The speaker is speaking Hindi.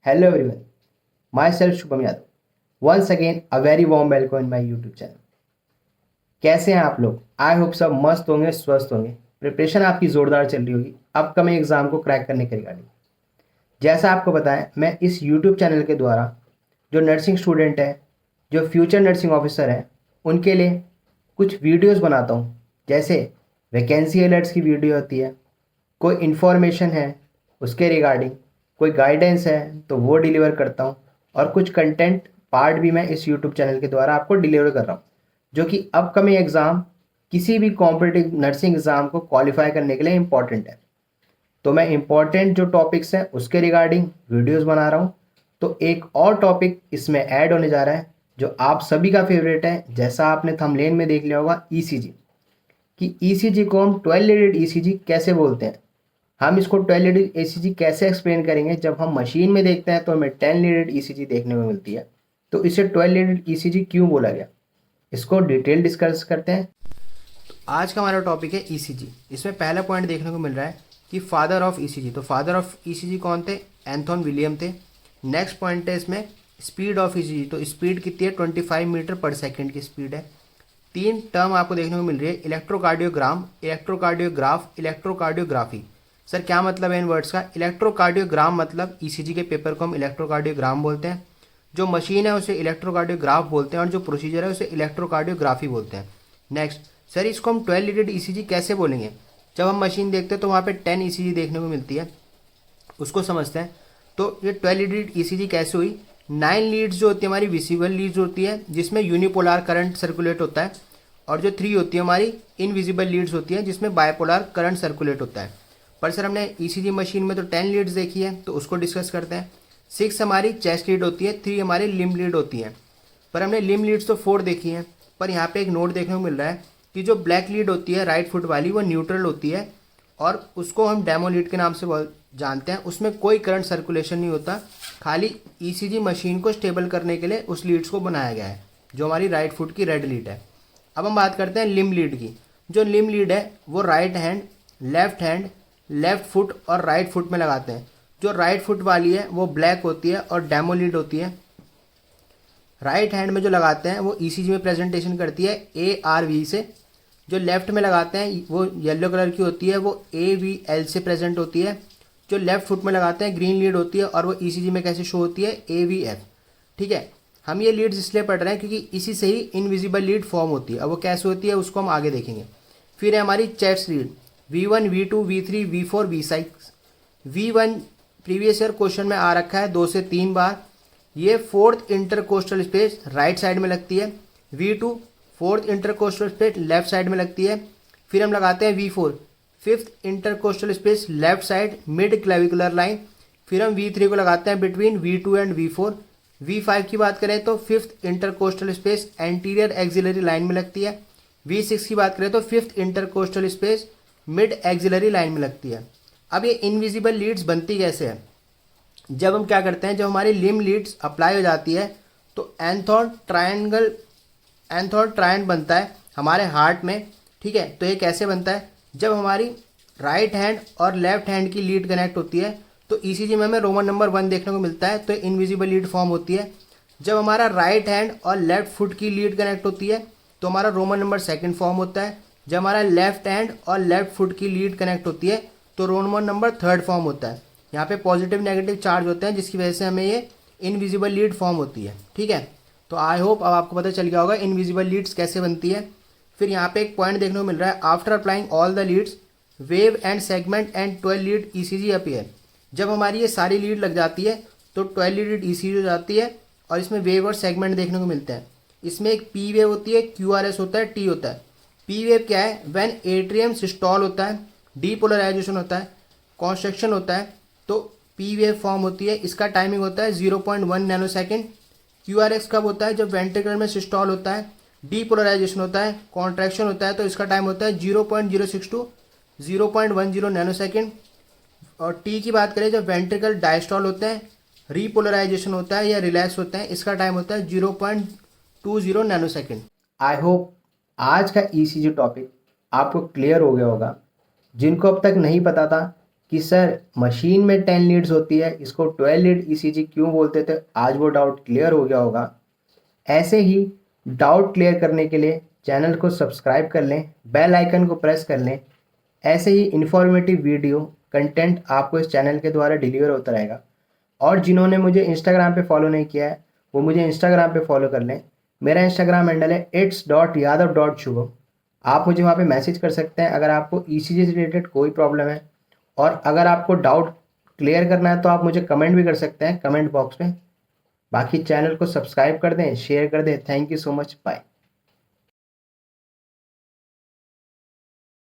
Hello everyone, myself Shubham Yadav. Once again, a very warm welcome in my YouTube channel. कैसे हैं आप लोग? आई होप सब मस्त होंगे, स्वस्थ होंगे। प्रिपरेशन आपकी ज़ोरदार चल रही होगी अपकमिंग एग्जाम को क्रैक करने के रिगार्डिंग। जैसा आपको पता है, मैं इस YouTube चैनल के द्वारा जो नर्सिंग स्टूडेंट है, जो फ्यूचर नर्सिंग ऑफिसर है, उनके लिए कुछ वीडियोस बनाता हूँ। जैसे वैकेंसी अलर्ट्स की वीडियो होती है, कोई इन्फॉर्मेशन है उसके रिगार्डिंग, कोई गाइडेंस है तो वो डिलीवर करता हूँ, और कुछ कंटेंट पार्ट भी मैं इस यूट्यूब चैनल के द्वारा आपको डिलीवर कर रहा हूँ, जो कि अपकमिंग एग्ज़ाम, किसी भी कॉम्पिटिटिव नर्सिंग एग्ज़ाम को क्वालिफाई करने के लिए इम्पॉर्टेंट है। तो मैं इम्पॉर्टेंट जो टॉपिक्स हैं उसके रिगार्डिंग वीडियोस बना रहा हूँ। तो एक और टॉपिक इसमें ऐड होने जा रहा है जो आप सभी का फेवरेट है, जैसा आपने थंबनेल में देख लिया होगा, ईसीजी। कि ईसीजी को हम 12 लीडेड ईसीजी कैसे बोलते हैं। हम इसको 12 लीडेड ईसीजी कैसे एक्सप्लेन करेंगे, जब हम मशीन में देखते हैं तो हमें 10 लीडेड ईसीजी देखने को मिलती है। तो इसे 12 लीडेड ईसीजी क्यों बोला गया, इसको डिटेल डिस्कस करते हैं। तो आज का हमारा टॉपिक है ईसीजी। इसमें पहला पॉइंट देखने को मिल रहा है कि फादर ऑफ ईसीजी। तो फादर ऑफ ईसीजी कौन थे? एंथोन विलियम थे। नेक्स्ट पॉइंट है इसमें स्पीड ऑफ ईसीजी। तो स्पीड कितनी है? 25 मीटर पर सेकेंड की स्पीड है। तीन टर्म आपको देखने को मिल रही है, इलेक्ट्रोकार्डियोग्राम, इलेक्ट्रोकार्डियोग्राफ, इलेक्ट्रोकार्डियोग्राफी। सर क्या मतलब है इन वर्ड्स का? इलेक्ट्रोकार्डियोग्राम मतलब ईसीजी के पेपर को हम इलेक्ट्रोकार्डियोग्राम बोलते हैं, जो मशीन है उसे इलेक्ट्रोकार्डियोग्राफ बोलते हैं, और जो प्रोसीजर है उसे इलेक्ट्रोकार्डियोग्राफी बोलते हैं। नेक्स्ट, सर इसको हम 12 लीडेड ईसीजी कैसे बोलेंगे? जब हम मशीन देखते हैं तो वहाँ पे 10 ईसीजी देखने को मिलती है, उसको समझते हैं। तो ये 12 लीडेड ईसीजी कैसे हुई? 9 लीड्स जो होती है हमारी विजिबल लीड्स होती है, जिसमें यूनिपोलार करंट सर्कुलेट होता है, और जो 3 होती है हमारी इनविजिबल लीड्स होती है, जिसमें बायपोलर करंट सर्कुलेट होता है। पर सर हमने ईसीजी मशीन में तो 10 लीड्स देखी है, तो उसको डिस्कस करते हैं। 6 हमारी चेस्ट लीड होती है, 3 हमारी लिम्ब लीड होती है। पर हमने लिम्ब लीड्स तो 4 देखी हैं, पर यहाँ पे एक नोट देखने को मिल रहा है कि जो ब्लैक लीड होती है राइट फुट वाली, वो न्यूट्रल होती है, और उसको हम डेमो लीड के नाम से जानते हैं। उसमें कोई करंट सर्कुलेशन नहीं होता, खाली ईसीजी मशीन को स्टेबल करने के लिए उस लीड्स को बनाया गया है, जो हमारी राइट फुट की रेड लीड है। अब हम बात करते हैं लिम्ब लीड की। जो लिम्ब लीड है वो राइट हैंड, लेफ्ट फुट और राइट फुट में लगाते हैं। जो राइट फुट वाली है वो ब्लैक होती है और डेमो लीड होती है। राइट हैंड में जो लगाते हैं वो ईसीजी में प्रेजेंटेशन करती है ARV से। जो लेफ्ट में लगाते हैं वो येलो कलर की होती है, वो AVL से प्रेजेंट होती है। जो लेफ्ट फुट में लगाते हैं ग्रीन लीड होती है, और वो ईसीजी में कैसे शो होती है? AVF। ठीक है, हम ये लीड्स इसलिए पढ़ रहे हैं क्योंकि इसी से ही इनविजिबल लीड फॉर्म होती है। अब वो कैसे होती है उसको हम आगे देखेंगे। फिर है हमारी chest lead, V1, V2, V3, V4, V6। V1 previous year question में आ रखा है 2 से 3 बार। ये fourth intercostal space right side में लगती है। V2 fourth intercostal space left side में लगती है। फिर हम लगाते हैं V4 fifth intercostal space left side mid clavicular line. फिर हम V3 को लगाते हैं between V2 and V4। V5 की बात करें तो fifth intercostal space anterior axillary line में लगती है। V6 की बात करें तो fifth intercostal space mid axillary line में लगती है। अब ये इनविजिबल लीड्स बनती कैसे है? जब हम क्या करते हैं, जब हमारी लिम्ब लीड्स अप्लाई हो जाती है तो एंथोन ट्रायन बनता है हमारे हार्ट में। ठीक है, तो ये कैसे बनता है? जब हमारी राइट हैंड और लेफ्ट हैंड की लीड कनेक्ट होती है तो ईसीजी में हमें रोमन नंबर 1 देखने को मिलता है, तो इनविजिबल लीड फॉर्म होती है। जब हमारा राइट हैंड और लेफ्ट फुट की लीड कनेक्ट होती है तो हमारा रोमन नंबर 2 फॉर्म होता है। जब हमारा लेफ्ट हैंड और लेफ्ट फुट की लीड कनेक्ट होती है तो रोमन नंबर 3 फॉर्म होता है। यहाँ पे पॉजिटिव नेगेटिव चार्ज होते हैं, जिसकी वजह से हमें ये इनविजिबल लीड फॉर्म होती है। ठीक है, तो आई होप अब आपको पता चल गया होगा इनविजिबल लीड्स कैसे बनती है। फिर यहाँ पे एक पॉइंट देखने को मिल रहा है, after applying all the leads wave and segment and 12 lead ECG appear. जब हमारी ये सारी लीड लग जाती है तो 12 लीड ईसीजी हो जाती है, और इसमें वेव और सेगमेंट देखने को मिलते हैं। इसमें एक पी वेव होती है, QRS होता है, T होता है। पी वेव क्या है? व्हेन एट्रियम सिस्टॉल होता है, डीपोलराइजेशन होता है, कॉन्स्ट्रक्शन होता है, तो पी वेव फॉर्म होती है। इसका टाइमिंग होता है 0.1 नैनो सेकेंड। QRS कब होता है? जब वेंट्रिकल में सिस्टॉल होता है, डीपोलराइजेशन होता है, कॉन्ट्रैक्शन होता है, तो इसका टाइम होता है 0.06 टू 0.10 नैनो सेकेंड। और टी की बात करें जब वेंट्रिकल डायस्टॉल होते हैं, रीपोलराइजेशन होता है या रिलैक्स होते हैं, इसका टाइम होता है 0.20 नैनो सेकेंड। आई होप आज का ईसीजी टॉपिक आपको क्लियर हो गया होगा। जिनको अब तक नहीं पता था कि सर मशीन में 10 लीड्स होती है, इसको 12 लीड ईसीजी क्यों बोलते थे, आज वो डाउट क्लियर हो गया होगा। ऐसे ही डाउट क्लियर करने के लिए चैनल को सब्सक्राइब कर लें, बेल आइकन को प्रेस कर लें। ऐसे ही इन्फॉर्मेटिव वीडियो कंटेंट आपको इस चैनल के द्वारा डिलीवर होता रहेगा। और जिन्होंने मुझे इंस्टाग्राम पे फॉलो नहीं किया है वो मुझे इंस्टाग्राम पे फॉलो कर लें। मेरा इंस्टाग्राम हैंडल है its.yadav.shubham। आप मुझे वहाँ पे मैसेज कर सकते हैं अगर आपको ईसीजी से रिलेटेड कोई प्रॉब्लम है। और अगर आपको डाउट क्लियर करना है तो आप मुझे कमेंट भी कर सकते हैं कमेंट बॉक्स में। बाकी चैनल को सब्सक्राइब कर दें, शेयर कर दें। Thank you so much, bye.